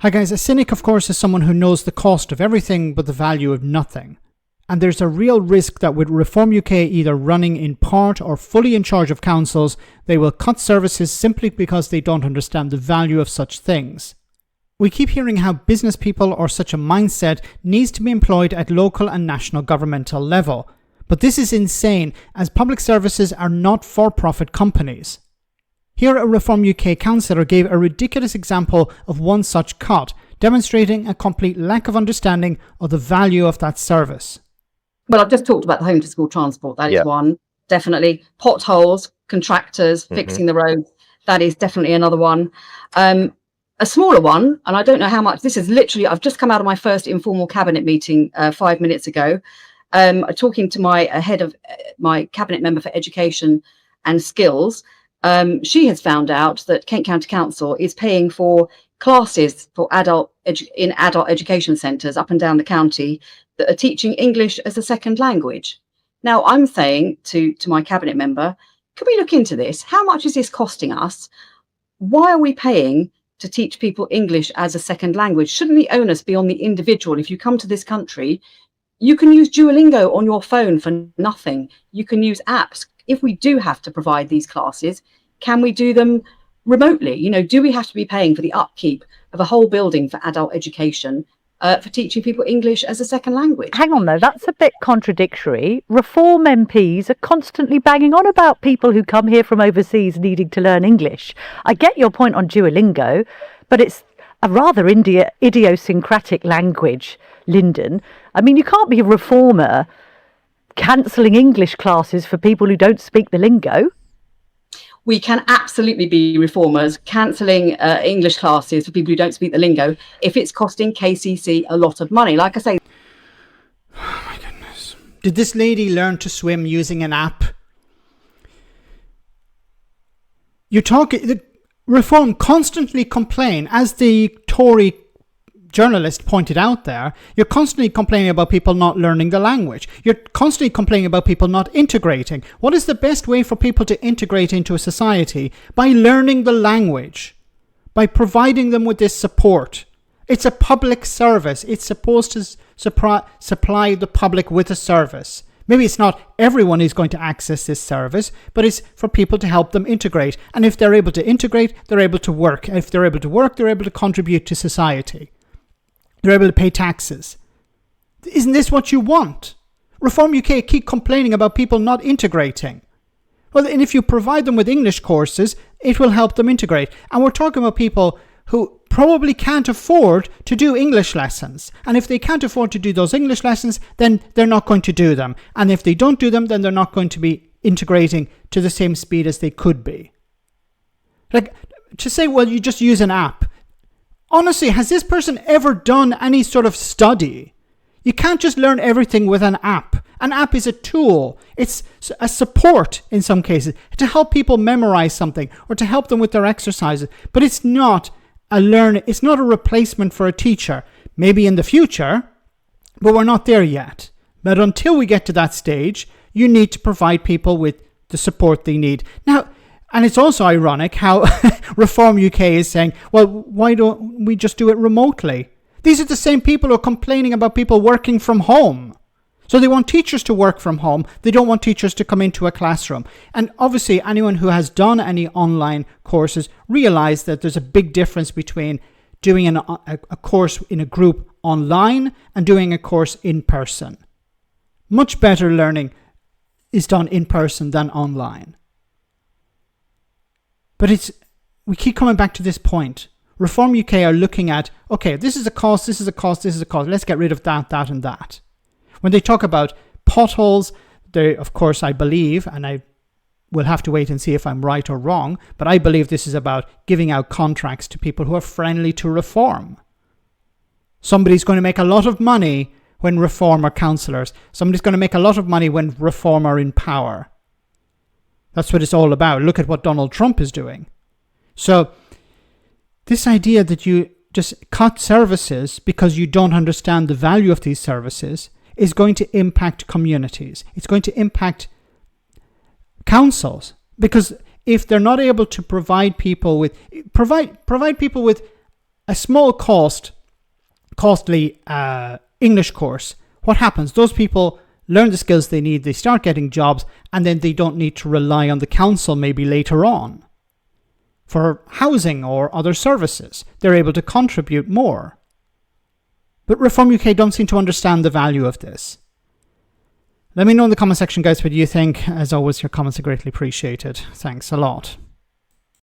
Hi guys, a cynic of course is someone who knows the cost of everything but the value of nothing. And there's a real risk that with Reform UK either running in part or fully in charge of councils, they will cut services simply because they don't understand the value of such things. We keep hearing how business people or such a mindset needs to be employed at local and national governmental level. But this is insane, as public services are not for-profit companies. Here a Reform UK councillor gave a ridiculous example of one such cut, demonstrating a complete lack of understanding of the value of that service. Well, I've just talked about the home to school transport. That is one, definitely. Potholes, contractors, fixing the roads. That is definitely another one. A smaller one, and I don't know how much, this is literally, I've just come out of my first informal cabinet meeting 5 minutes ago, talking to my head of my cabinet member for education and skills. She has found out that Kent County Council is paying for classes for adult education centres up and down the county that are teaching English as a second language. Now, I'm saying to my cabinet member, can we look into this? How much is this costing us? Why are we paying to teach people English as a second language? Shouldn't the onus be on the individual? If you come to this country, you can use Duolingo on your phone for nothing. You can use apps. If we do have to provide these classes, can we do them remotely? You know, do we have to be paying for the upkeep of a whole building for adult education for teaching people English as a second language? Hang on though, that's a bit contradictory. Reform MPs are constantly banging on about people who come here from overseas needing to learn English. I get your point on Duolingo, but it's a rather idiosyncratic language, Lyndon. I mean, you can't be a reformer cancelling English classes for people who don't speak the lingo. We can absolutely be reformers cancelling English classes for people who don't speak the lingo if it's costing KCC a lot of money. Like I say. Oh my goodness. Did this lady learn to swim using an app? The Reform constantly complain, as the Tory journalist pointed out there, you're constantly complaining about people not learning the language. You're constantly complaining about people not integrating. What is the best way for people to integrate into a society? By learning the language, by providing them with this support. It's a public service. It's supposed to supply the public with a service. Maybe it's not everyone is going to access this service, but it's for people to help them integrate. And if they're able to integrate, they're able to work. And if they're able to work, they're able to contribute to society. They're able to pay taxes. Isn't this what you want? Reform UK keep complaining about people not integrating. Well, and if you provide them with English courses, it will help them integrate. And we're talking about people who probably can't afford to do English lessons. And if they can't afford to do those English lessons, then they're not going to do them. And if they don't do them, then they're not going to be integrating to the same speed as they could be. Like, to say, well, you just use an app. Honestly, has this person ever done any sort of study? You can't just learn everything with an app. An app is a tool. It's a support in some cases to help people memorize something or to help them with their exercises. But it's not it's not a replacement for a teacher. Maybe in the future, but we're not there yet. But until we get to that stage, you need to provide people with the support they need. Now, and it's also ironic how Reform UK is saying, well, why don't we just do it remotely? These are the same people who are complaining about people working from home. So they want teachers to work from home. They don't want teachers to come into a classroom. And obviously, anyone who has done any online courses realize that there's a big difference between doing a course in a group online and doing a course in person. Much better learning is done in person than online. But we keep coming back to this point. Reform UK are looking at, okay, this is a cost, this is a cost, this is a cost. Let's get rid of that, that, and that. When they talk about potholes, they, of course, I believe, and I will have to wait and see if I'm right or wrong, but I believe this is about giving out contracts to people who are friendly to reform. Somebody's going to make a lot of money when reform are councillors. Somebody's going to make a lot of money when reform are in power. That's what it's all about. Look at what Donald Trump is doing. So this idea that you just cut services because you don't understand the value of these services is going to impact communities. It's going to impact councils, because if they're not able to provide people with a small costly English course, what happens? Those people learn the skills they need, they start getting jobs, and then they don't need to rely on the council maybe later on for housing or other services. They're able to contribute more. But Reform UK don't seem to understand the value of this. Let me know in the comment section, guys, what you think. As always, your comments are greatly appreciated. Thanks a lot.